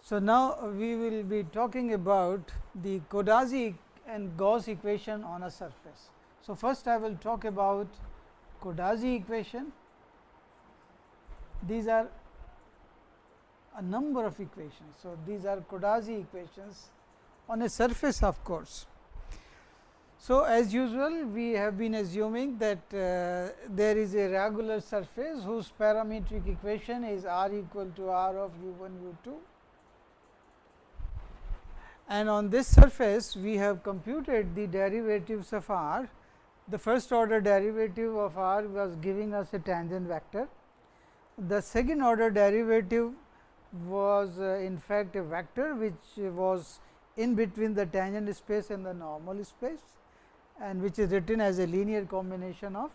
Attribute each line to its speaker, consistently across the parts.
Speaker 1: So, now we will be talking about the Coddazi and Gauss equation on a surface. So, first I will talk about Coddazi equation. These are a number of equations. So, these are Coddazi equations on a surface of course. So, as usual we have been assuming that there is a regular surface whose parametric equation is r equal to r of u 1 u 2, and on this surface we have computed the derivatives of r. The first order derivative of r was giving us a tangent vector. The second order derivative was in fact a vector which was in between the tangent space and the normal space, and which is written as a linear combination of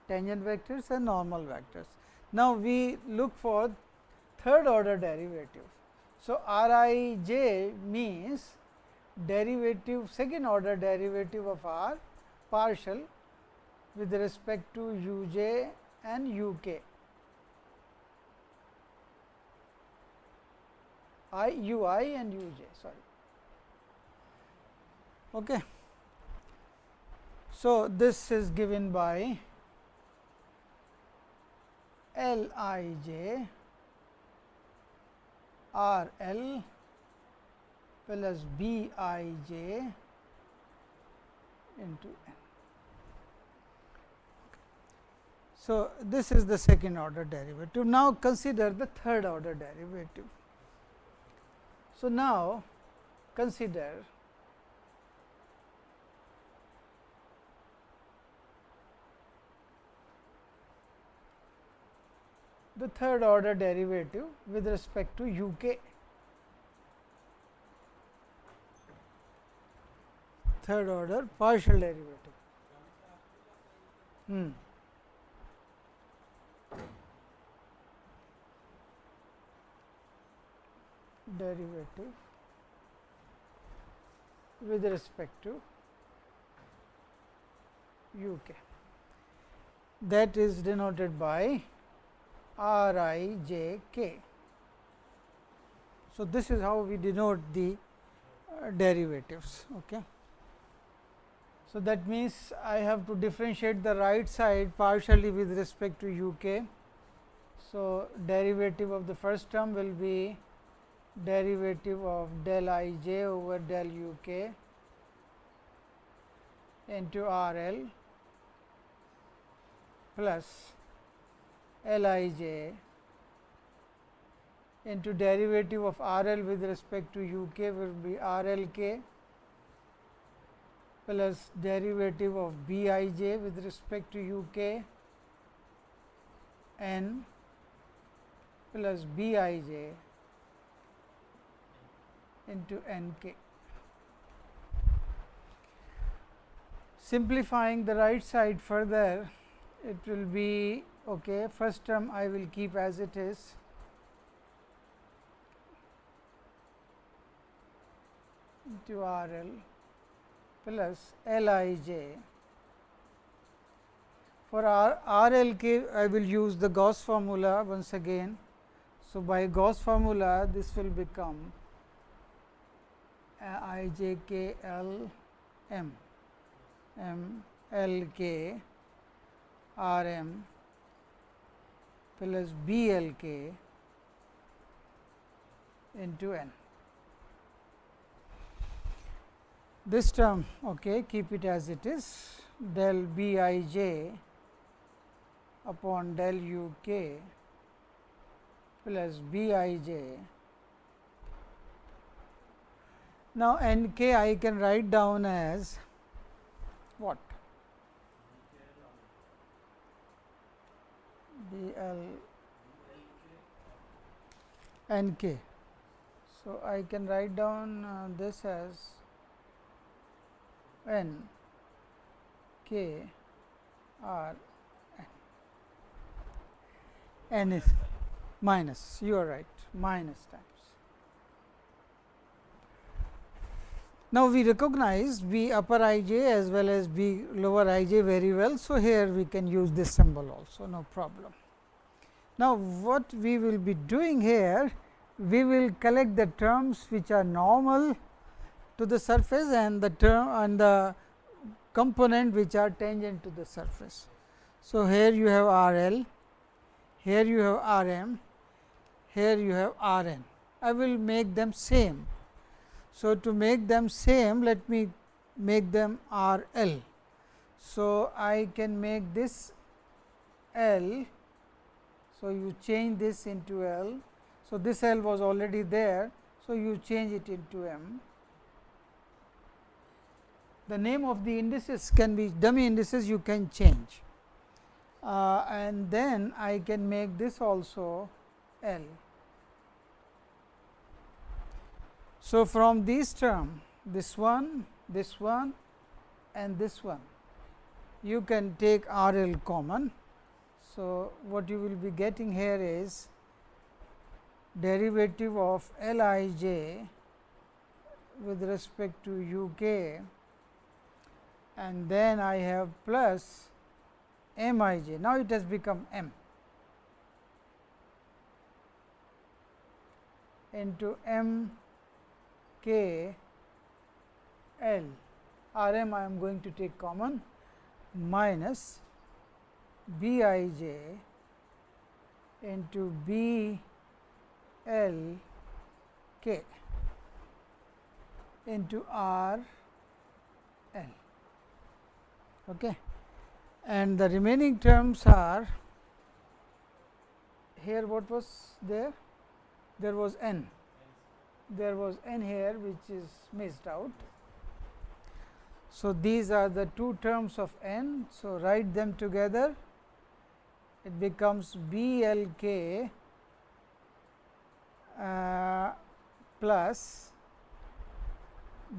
Speaker 1: tangent vectors and normal vectors. Now, we look for third order derivative. So, r I j means derivative second order derivative of r partial with respect to u j and u k. U I and u j, sorry. Okay. So, this is given by L I j R L plus B I j into n. So, this is the second order derivative. Now, consider the third order derivative. So, now consider the third order derivative with respect to u k. Third order partial derivative. Derivative with respect to u k, that is denoted by r I j k. So, this is how we denote the derivatives. Okay. So, that means, I have to differentiate the right side partially with respect to u k. So, derivative of the first term will be derivative of del I j over del u k into r l plus L I j into derivative of r l with respect to u k will be r l k plus derivative of b I j with respect to u k n plus b I j into n k. Simplifying the right side further, it will be okay. First term I will keep as it is, into r l plus L I j. For r l k I will use the Gauss formula once again. So, by Gauss formula this will become I j k L m L k r m plus B L k into n. This term, okay, keep it as it is, del B I j upon del u k plus B I j. Now, n k I can write down as what? B L n k. So, I can write down this as n k r n. N is minus, you are right, minus times. Now, we recognize B upper I j as well as B lower I j very well. So, here we can use this symbol also, no problem. Now, what we will be doing here we will collect the terms which are normal to the surface and the term and the component which are tangent to the surface. So, here you have R L, here you have R M, here you have R N. I will make them same. So, to make them same, let me make them R L. So, I can make this L. So, you change this into L. So, this L was already there. So, you change it into M. The name of the indices can be dummy indices, you can change. And then I can make this also L. So, from these term, this one and this one, you can take R L common. So, what you will be getting here is derivative of L I j with respect to U k, and then I have plus M I j. Now, it has become M into M k L. R M I am going to take common minus B I j into B L k into R L. Okay. And the remaining terms are here. What was there? There was N. There was N here which is missed out. So, these are the two terms of N. So, write them together, it becomes B L k plus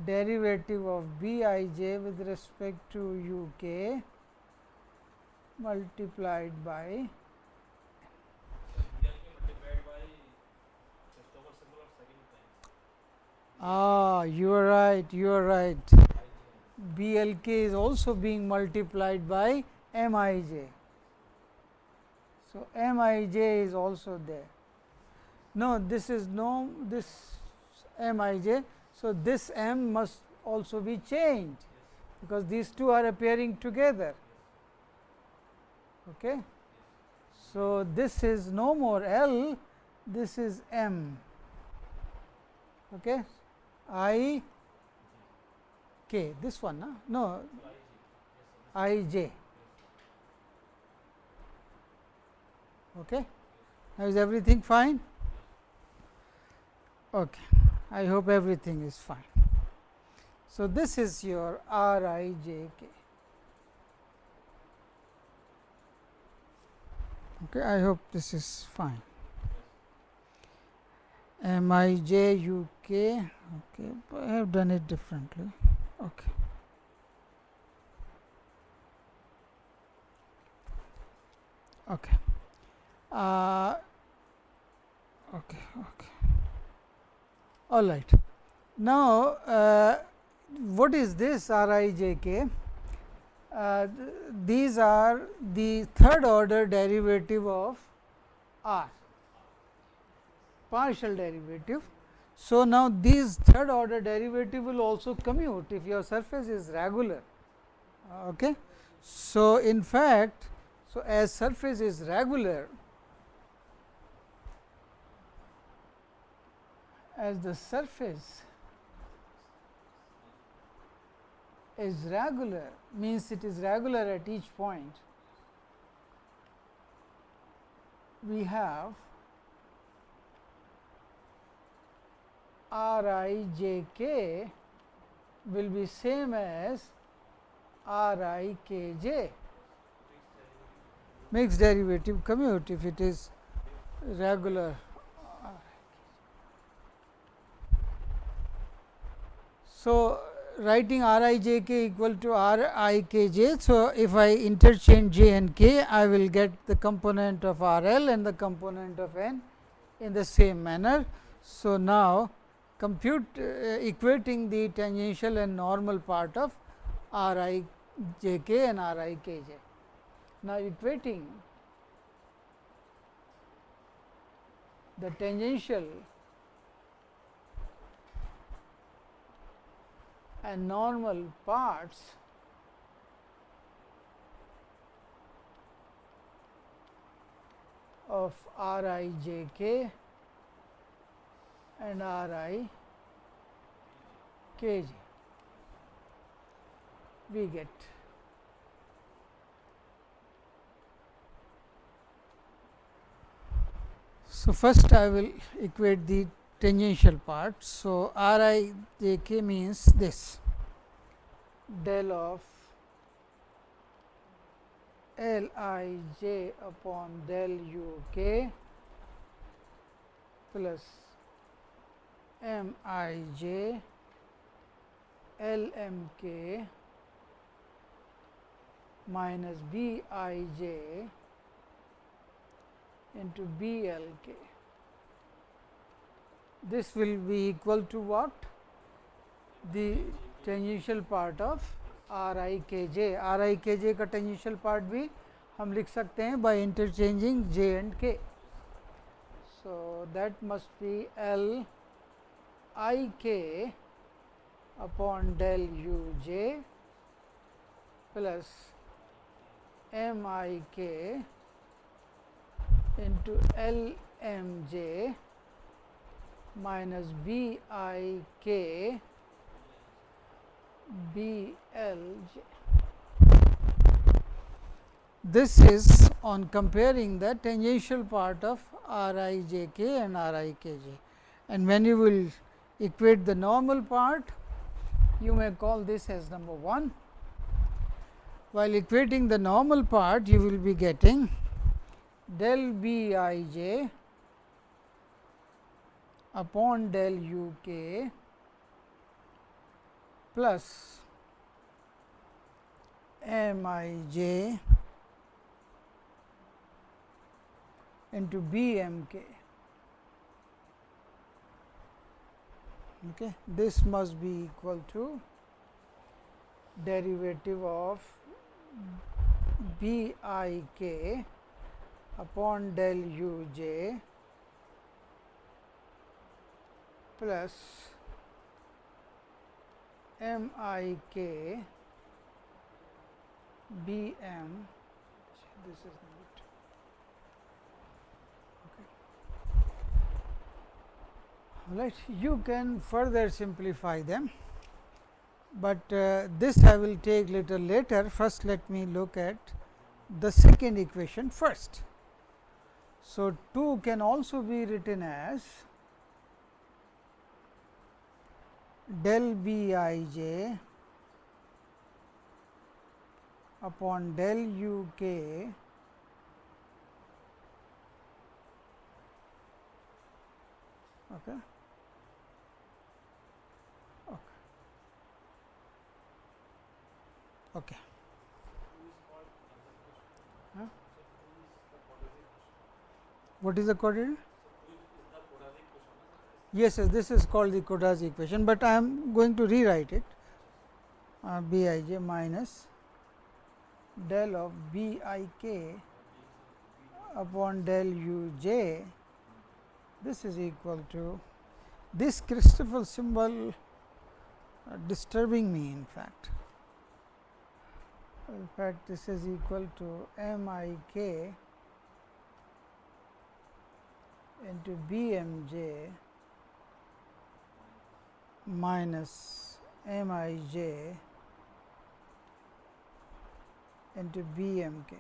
Speaker 1: derivative of B I j with respect to U k multiplied by you are right, you are right. B L k is also being multiplied by M I j. So, M I j is also there. No, this is no this M I j. So, this M must also be changed, because these two are appearing together. Okay. So, this is no more L, this is M. Okay. I k, this one, no, I j. Okay. Now, is everything fine? Okay. I hope everything is fine. So, this is your R I j k. Okay, I hope this is fine. M I j U k. Okay, I have done it differently. Okay. Okay. Okay. Okay. All right. Now, what is this R I j k? These are the third order derivative of R, partial derivative. So, now these third order derivative will also commute if your surface is regular. Okay. So, in fact, so as surface is regular, as the surface is regular, means it is regular at each point, we have R I j k will be same as R I k j, mixed derivative commute if it is regular. So, writing R I j k equal to R I k j. So, if I interchange j and k, I will get the component of R L and the component of N in the same manner. So, now compute equating the tangential and normal part of R I j k and R I k j. Now, equating the tangential and normal parts of R I j k and R I k j, we get. So, first I will equate the tangential part. So, R I j k means this, del of L I j upon del u k plus M I j L m k minus B I j into B L k. This will be equal to what? The tangential part of R I k j. R I k j का tangential part भी हम लिख सकते हैं by interchanging j and k. So, that must be L I k upon del u j plus M I k into L m j minus B I k B L j. This is on comparing the tangential part of R I j k and R I k j, and when you will equate the normal part, you may call this as number 1. While equating the normal part, you will be getting del B I j upon del u k plus M I j into B m k. Okay. This must be equal to derivative of B I k upon del u j plus M I k B m. This is number 2. Okay. Right. You can further simplify them, but this I will take little later. First, let me look at the second equation first. So, 2 can also be written as del B I j upon del u k okay. Okay. Huh? What is the coordinate? Yes, yes, this is called the Coddazi equation, but I am going to rewrite it B I j minus del of B I k upon del u j. This is equal to this Christoffel symbol disturbing me in fact. In fact, this is equal to M I k into B m j minus M I j into B m k.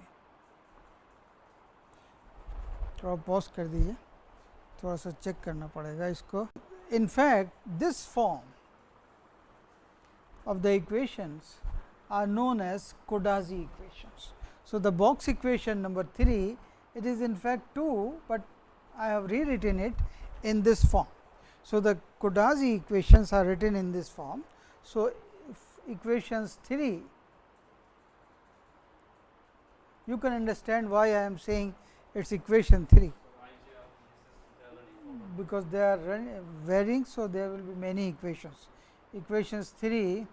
Speaker 1: थोड़ा pause कर दीजिए, थोड़ा सा check करना पड़ेगा इसको. In fact, this form of the equations are known as Coddazi equations. So, the box equation number 3, it is in fact 2, but I have rewritten it in this form. So, the Coddazi equations are written in this form. So, if equations 3, you can understand why I am saying it is equation 3, because they are varying. So, there will be many equations. Equations 3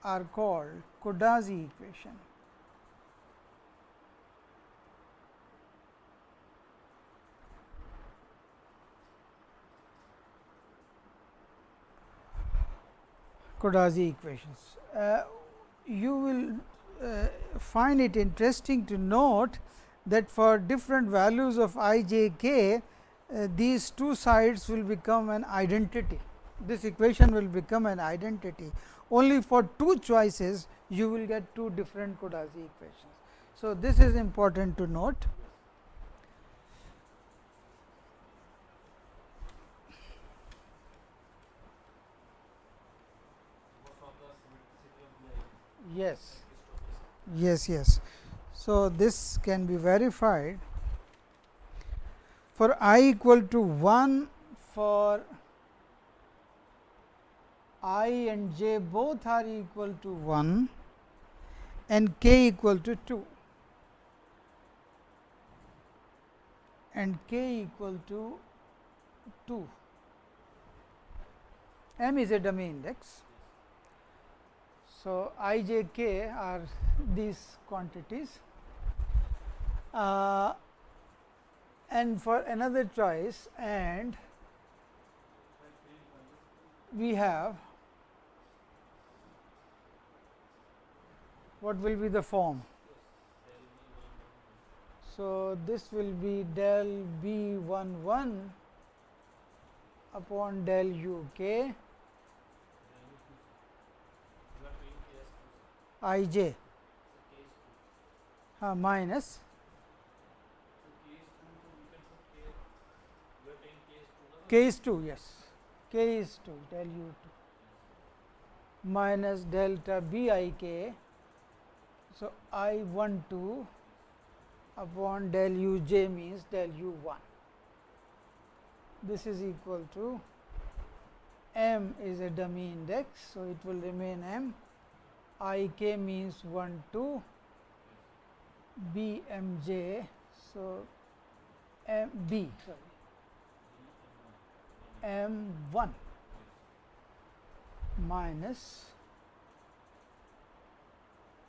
Speaker 1: are called Coddazi equation. Coddazi equations. You will find it interesting to note that for different values of I, j, k, these two sides will become an identity. This equation will become an identity. Only for two choices you will get two different Coddazi equations. So, this is important to note. Yes, yes, yes. So, this can be verified for I equal to 1, for I and j both are equal to 1 and k equal to 2 and k equal to 2. M is a dummy index. So, I, j, k are these quantities, and for another choice, and we have what will be the form. So, this will be del B 1 1 upon del U k I j minus k is 2, yes, k is 2 del U 2 minus delta B I k. So, I 1 2 upon del U j means del U 1. This is equal to M is a dummy index. So, it will remain M. I k means 1 2 B M j. So, M B sorry M 1 minus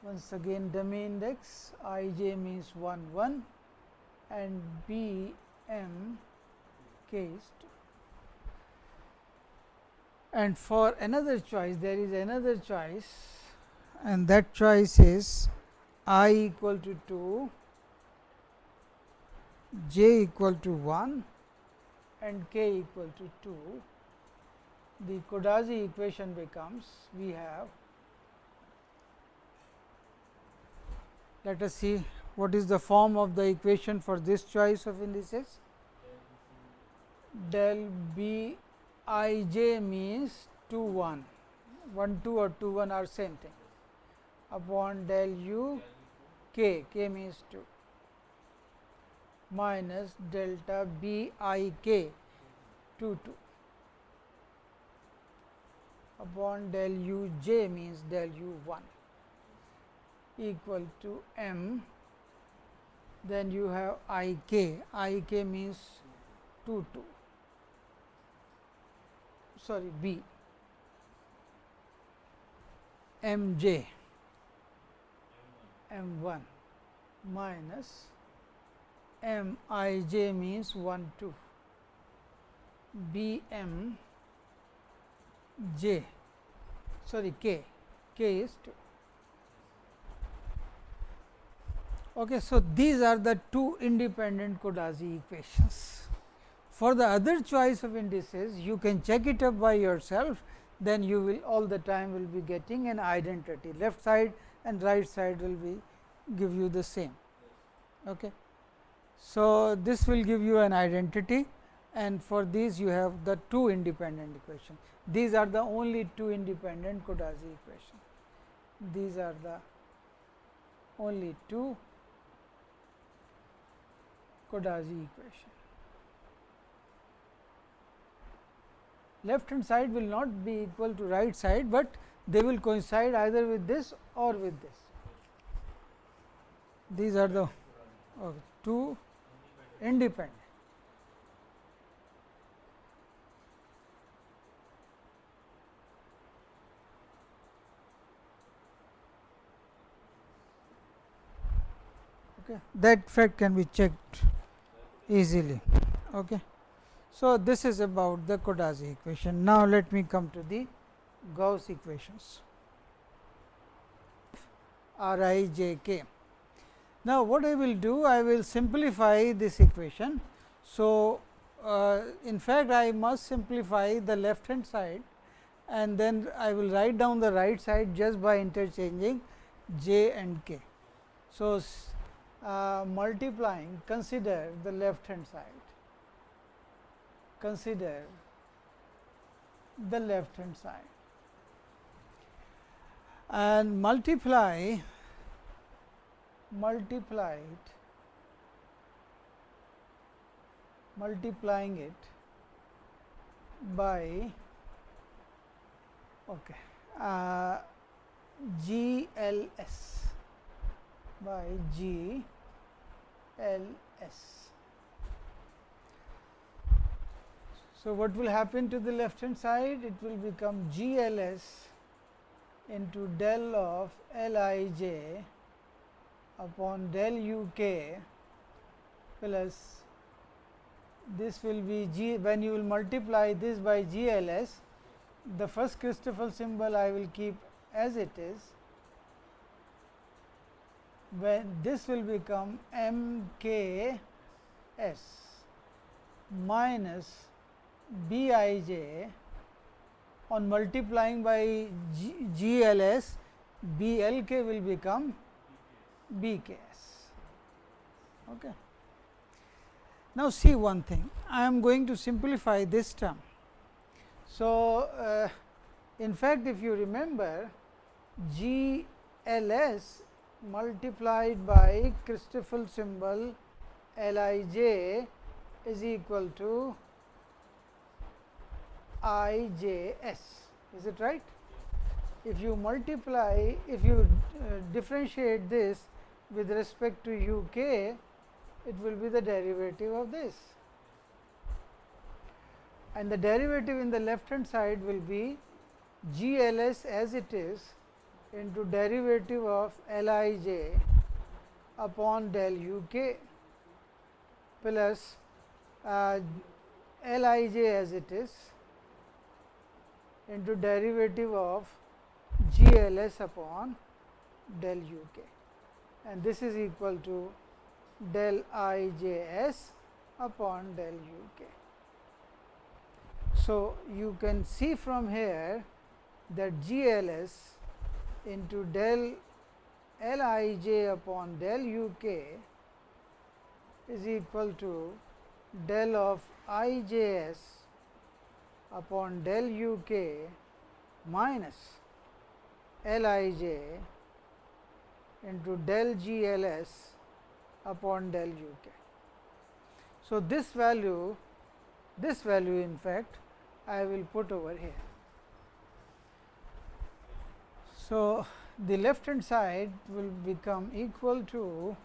Speaker 1: once again dummy index I j means 1 1 and B M k is 2. And for another choice, there is another choice, and that choice is I equal to 2, j equal to 1 and k equal to 2. The Coddazi equation becomes, we have, let us see what is the form of the equation for this choice of indices. Del B I j means 2 1, 1 2 or 2 1 are same thing, upon del U k, k means 2 minus delta B I k 2 2 upon del U j means del U 1 equal to M. Then you have I k means 2 2 sorry B M j M 1 minus M I j means 1 2 B M j sorry k is 2. Okay, so, these are the two independent Coddazi equations. For the other choice of indices, you can check it up by yourself, then you will all the time will be getting an identity, left side and right side will be give you the same. Okay. So, this will give you an identity, and for these you have the two independent equations. These are the only two independent Coddazi equations. These are the only two Coddazi equation. Left hand side will not be equal to right side, but they will coincide either with this or with this. These are the two independent. Okay. That fact can be checked easily. Okay. So, this is about the Coddazi equation. Now, let me come to the Gauss equations R I J K. Now, what I will do? I will simplify this equation. So, in fact, I must simplify the left hand side, and then I will write down the right side just by interchanging j and k. So, multiplying, consider the left hand side, consider the left hand side, and multiplying it by GLS, by GLS. So, what will happen to the left hand side? It will become GLS into del of Lij upon del UK plus this will be G. When you will multiply this by GLS, the first Christoffel symbol I will keep as it is, when this will become MKS minus Bij. On multiplying by GLS, BLK will become BKS. Okay. Now, see one thing, I am going to simplify this term. So, in fact, if you remember, GLS multiplied by Christoffel symbol Lij is equal to IJS, is it right? If you multiply, if you differentiate this with respect to UK, it will be the derivative of this, and the derivative in the left hand side will be GLS as it is into derivative of Lij upon del UK plus Lij as it is into derivative of GLS upon del UK, and this is equal to del IJS upon del UK. So, you can see from here that GLS into del Lij upon del UK is equal to del of IJS upon del UK minus Lij into del GLS upon del UK. So, this value in fact I will put over here. So, the left hand side will become equal to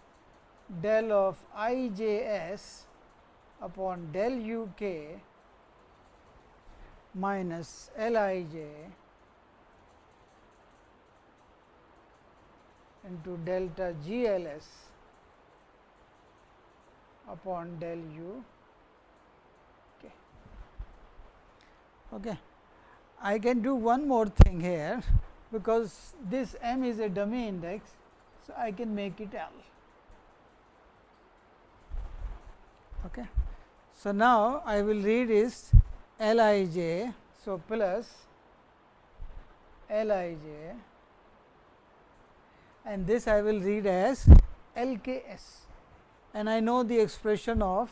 Speaker 1: del of IJS upon del UK minus Lij into delta GLS upon del U. Okay. I can do one more thing here, because this m is a dummy index. So, I can make it L. Okay. So, now I will read is Lij. So, plus Lij, and this I will read as LKS, and I know the expression of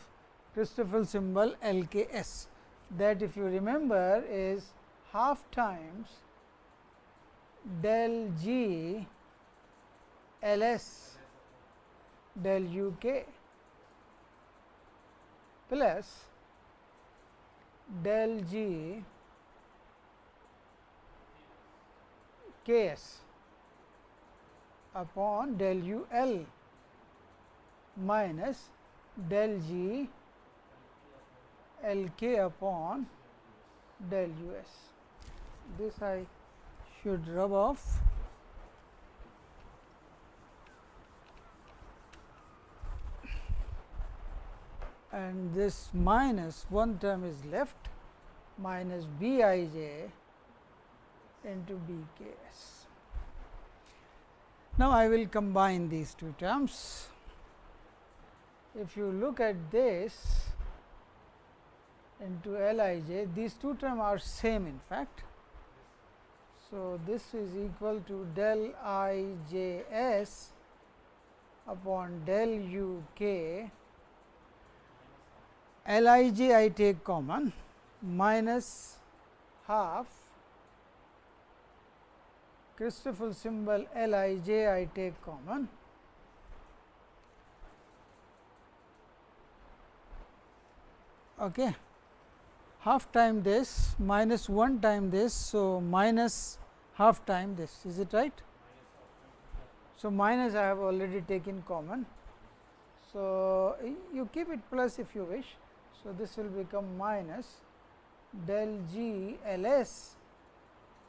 Speaker 1: Christoffel symbol LKS, that if you remember is half times del G LS del UK plus del G Ks upon del UL minus del G LK upon del US. This I should rub off. And this minus one term is left, minus Bij into BKS. Now, I will combine these two terms. If you look at this into Lij, these two terms are same in fact. So, this is equal to del Ijs upon del Uk. Lij I take common minus half Christoffel symbol Lij I take common okay, half time this minus 1 time this. So, minus half time this, is it right? So, minus I have already taken common. So, you keep it plus if you wish. So, this will become minus del G Ls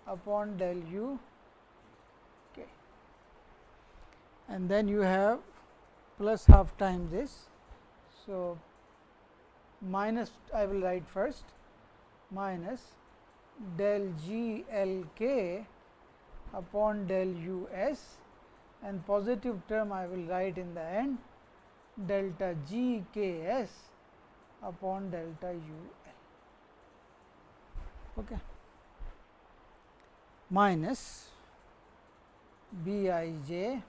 Speaker 1: upon del U k, and then you have plus half time this. So, minus I will write first minus del G L k upon del U s, and positive term I will write in the end delta G k s upon delta U L okay, minus B I j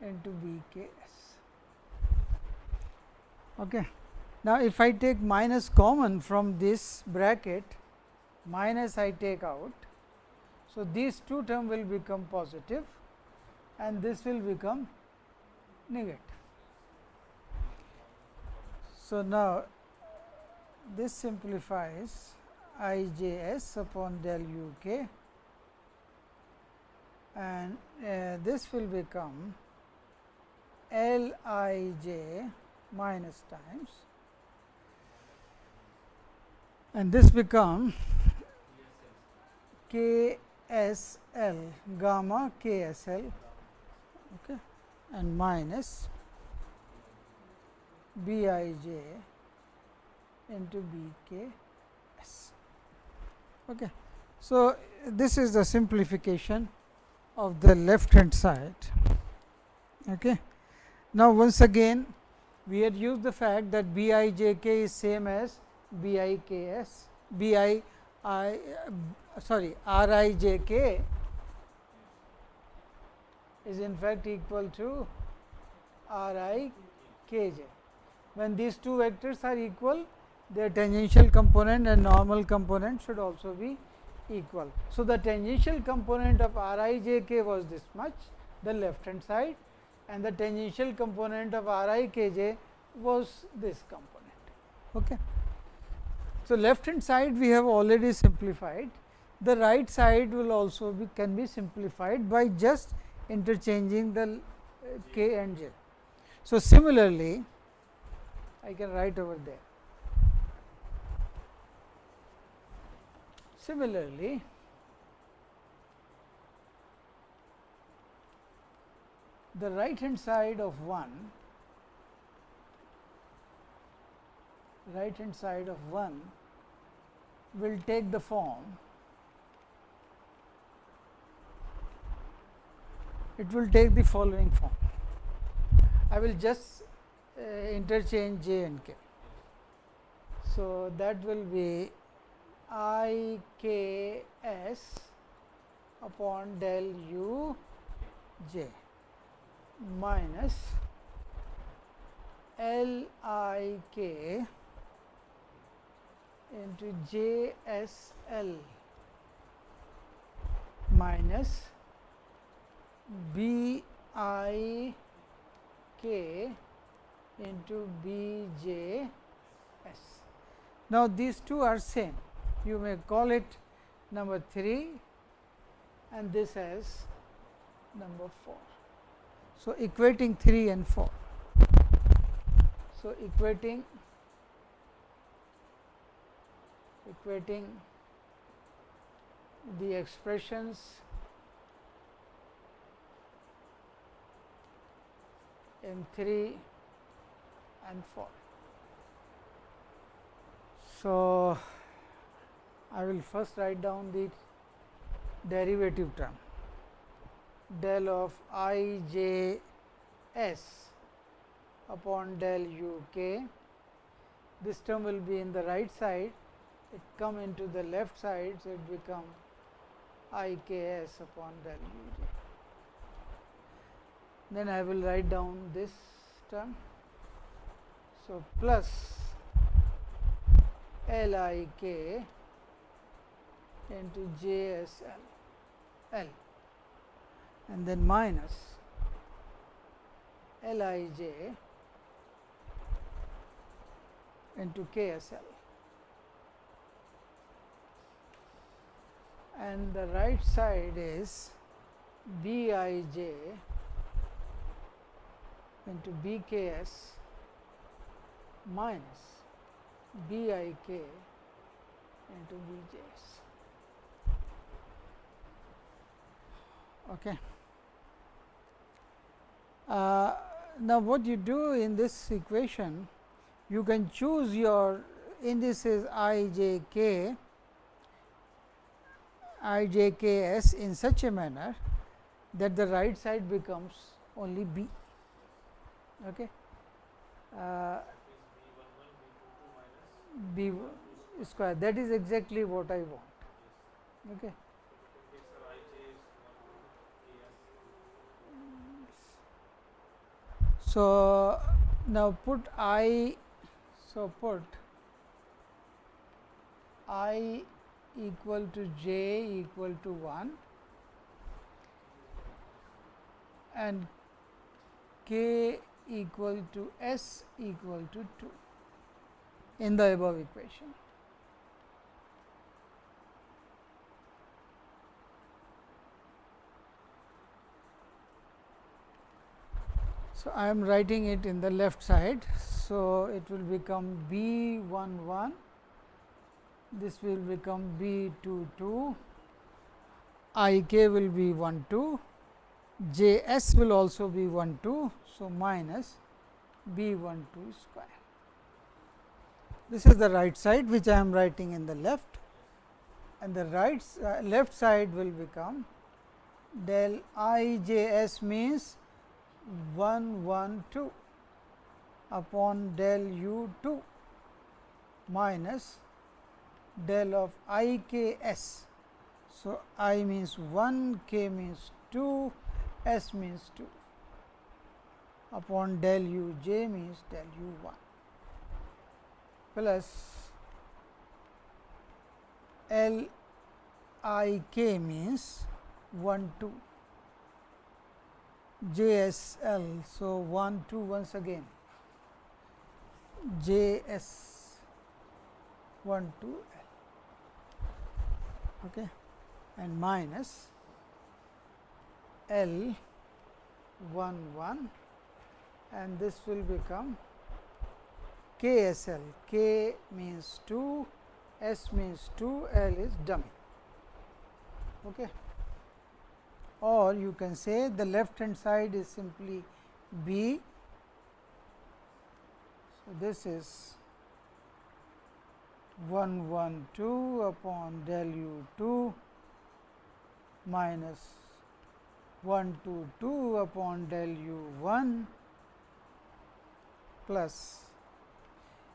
Speaker 1: into B k s. Okay. Now, if I take minus common from this bracket, minus I take out. So, these two terms will become positive and this will become negative. So, now this simplifies I j s upon del U k, and this will become L I j minus times, and this become K S L gamma K S L okay, and minus B I j into B K S. Okay. So, this is the simplification of the left hand side. Okay. Now, once again we had used the fact that B I j k is same as B I k s, R I j k is in fact equal to R I k j. When these two vectors are equal, their tangential component and normal component should also be equal. So, the tangential component of R I j k was this much, the left hand side, and the tangential component of R I k j was this component. Okay. So, left hand side we have already simplified. The right side will also can be simplified by just interchanging the k and j. So, similarly, I can write over there. Similarly, the right hand side of 1 will take the form, it will take the following form. I will just interchange j and k. So, that will be I k s upon del u j minus L I k into j s L minus B I k into B j s. Now, these two are same. You may call it number 3 and this as number 4. So, equating 3 and 4. So, equating the expressions in 3 and 4. So, I will first write down the derivative term, del of I j s upon del u k. This term will be in the right side, it come into the left side, so it become I k s upon del u j. Then I will write down this term. So, plus L I k into j s L, and then minus L I j into k s L, and the right side is B I j into B k s minus B I k into B j s. Okay. Now, what you do in this equation, you can choose your indices I j k s in such a manner that the right side becomes only B. Okay. B square, that is exactly what I want. Okay. So, now put I, so put I equal to j equal to 1 and k equal to s equal to 2 in the above equation. So, I am writing it in the left side. So, it will become B 1 1, this will become B 2 2, I k will be 1 2, j s will also be 1 2. So, minus B 1 2 square. This is the right side which I am writing in the left, and the left side will become del I j s means 1 1 2 upon del u 2 minus del of I k s. So, I means 1, k means 2, s means 2 upon del u j means del u 1 plus L I k means 1 2 j s L. So, 1 2 once again j s 1 2 L, okay, and minus L 1 1, and this will become k s L. K means 2, S means 2, L is dummy. Okay. Or you can say the left hand side is simply B. So, this is 1 1 2 upon del u 2 minus 1 2 2 upon del u 1 plus,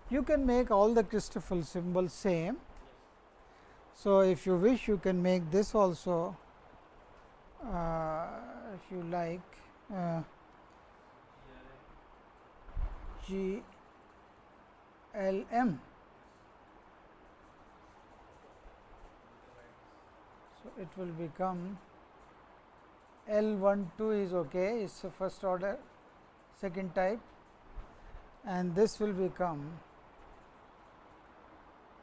Speaker 1: you can make all the Christoffel symbols same. So, if you wish you can make this also if you like G L M. So, it will become L 1 2 is okay, it is a first order second type, and this will become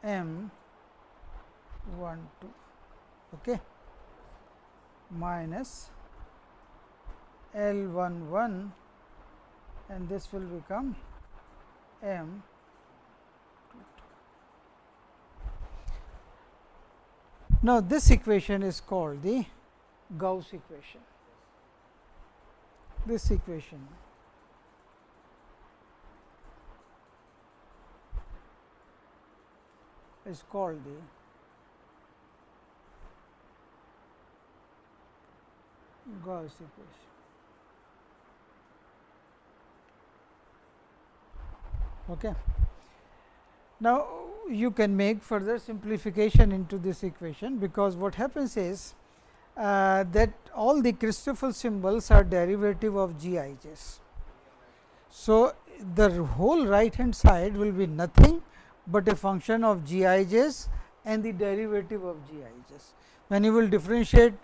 Speaker 1: M 1 2, okay, minus L 1 1, and this will become M 2 2. Now, this equation is called the Gauss equation. This equation is called the Gauss equation. Okay. Now, you can make further simplification into this equation, because what happens is that all the Christoffel symbols are derivative of GIJs. So, the whole right hand side will be nothing but a function of GIJs and the derivative of GIJs. When you will differentiate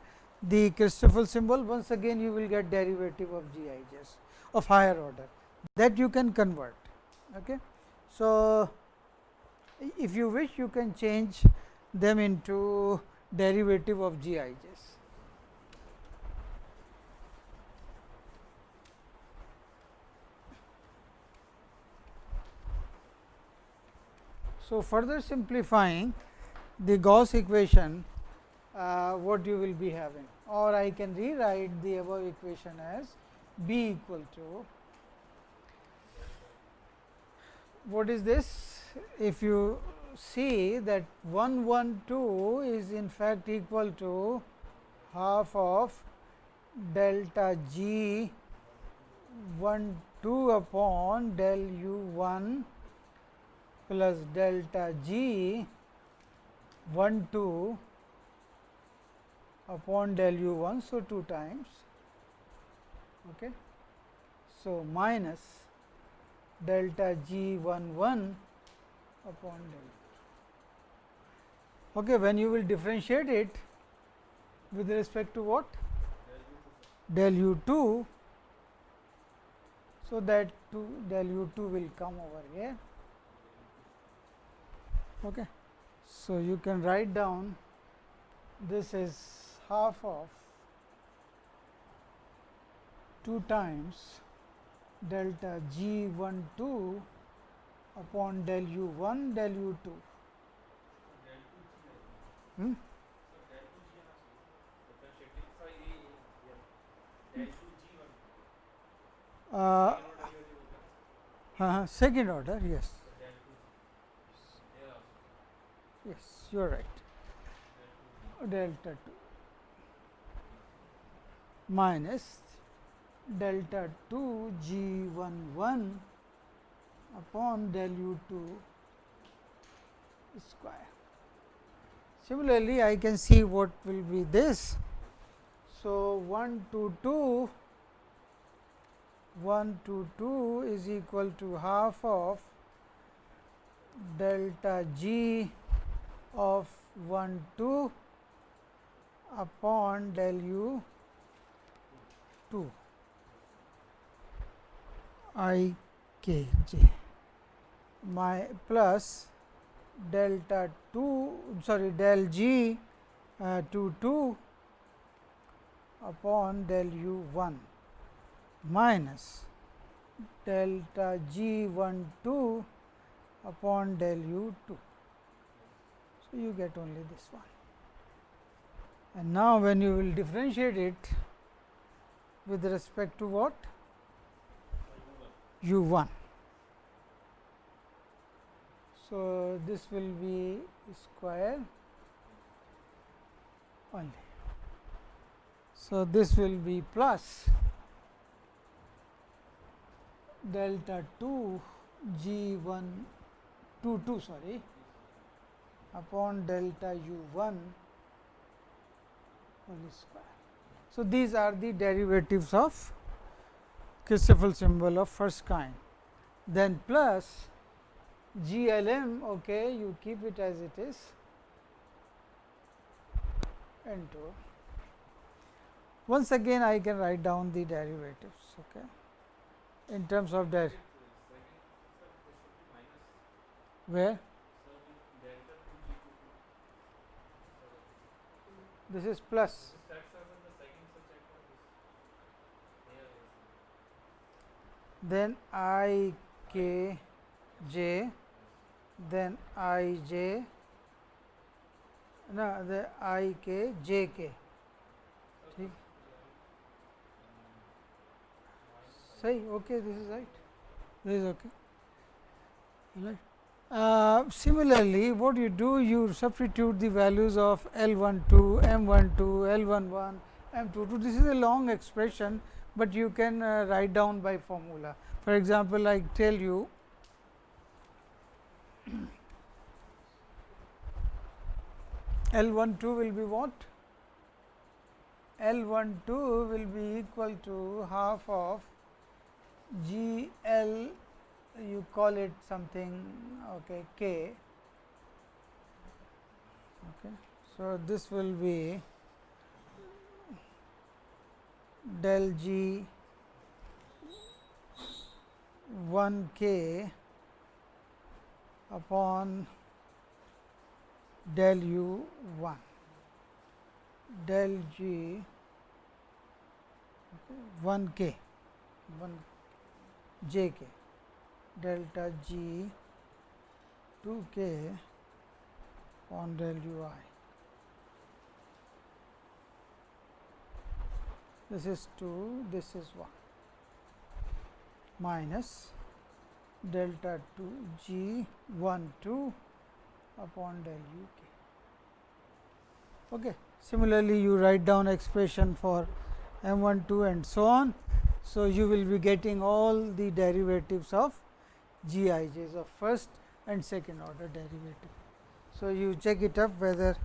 Speaker 1: the Christoffel symbol, once again you will get derivative of GIJs of higher order, that you can convert. Okay. So, if you wish, you can change them into derivative of GIJs. So, further simplifying the Gauss equation, what you will be having, or I can rewrite the above equation as B equal to, what is this? If you see that 112 is in fact equal to half of delta G 12 upon del U 1 plus delta G 12 upon del U 1. So, 2 times. Okay. So, minus delta G 11 upon del. Okay, when you will differentiate it with respect to what? Del U2. So, that del U2 will come over here. Okay. So, you can write down this is half of 2 times delta G 12 upon del U 1 del U 2. Second order, yes. Yes, you are right. Delta 2 minus delta 2 G 11 upon del U 2 square. Similarly, I can see what will be this. So, 1 to 2 is equal to half of delta G of 1 2 upon del U 2 I k j my plus delta 2 del G 2 upon del U 1 minus delta G 12 upon del U 2. So, you get only this one. And now, when you will differentiate it with respect to what? U 1. So, this will be square only. So, this will be plus delta 2 G 1 2 sorry upon delta U 1 whole square. So, these are the derivatives of Christoffel symbol of first kind. Then plus GLM, okay, you keep it as it is, into. Once again, I can write down the derivatives, okay, in terms of that. Where? This is plus. Then I k j, then I j, no, the I k j k. Say, okay, this is right. This is okay. Right. Similarly, what you do, you substitute the values of L 12, M 12, L 11, M22. This is a long expression, but you can write down by formula. For example, I tell you L12 will be what? L12 will be equal to half of GL, you call it something, okay, K. Okay. So, this will be del G 1 K upon del U 1, del G 1 K 1 J K delta G 2 K on del U I. This is 2, this is 1 minus delta 2 G 1 2 upon del U K. Okay. Similarly, you write down expression for M12 and so on. So, you will be getting all the derivatives of GIJs of first and second order derivative. So, you check it up whether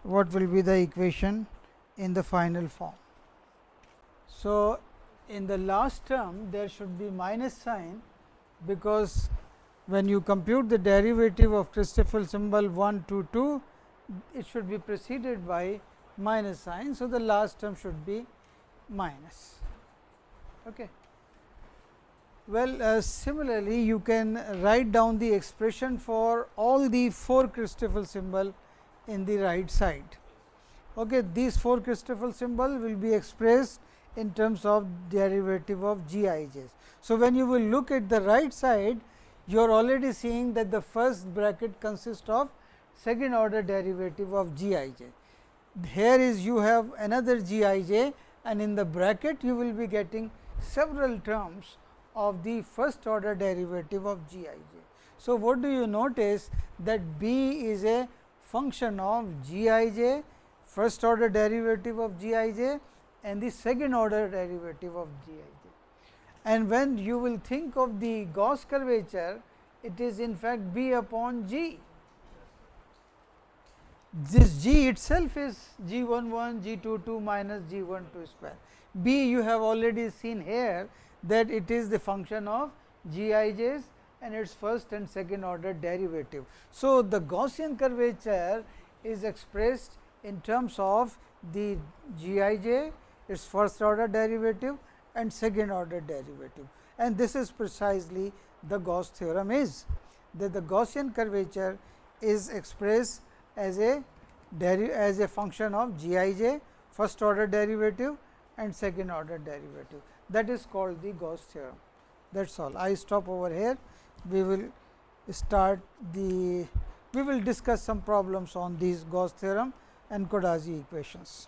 Speaker 1: what will be the equation in the final form. So, in the last term there should be minus sign, because when you compute the derivative of Christoffel symbol 1 to 2, it should be preceded by minus sign. So, the last term should be minus. Okay. Well, similarly, you can write down the expression for all the 4 Christoffel symbol in the right side. Okay. These 4 Christoffel symbol will be expressed in terms of derivative of GIJs. So, when you will look at the right side, you are already seeing that the first bracket consists of second order derivative of Gij. Here is you have another Gij, and in the bracket you will be getting several terms of the first order derivative of Gij. So, what do you notice that B is a function of Gij, first order derivative of Gij, and the second order derivative of Gij. And when you will think of the Gauss curvature, it is in fact B upon G. This G itself is G11, G22 minus G12 square. B you have already seen here that it is the function of Gij's and its first and second order derivative. So, the Gaussian curvature is expressed in terms of the Gij, its first order derivative and second order derivative, and this is precisely the Gauss theorem is, that the Gaussian curvature is expressed as a function of Gij, first order derivative and second order derivative. That is called the Gauss theorem. That is all. I stop over here. We will discuss some problems on these Gauss theorem and Coddazi equations.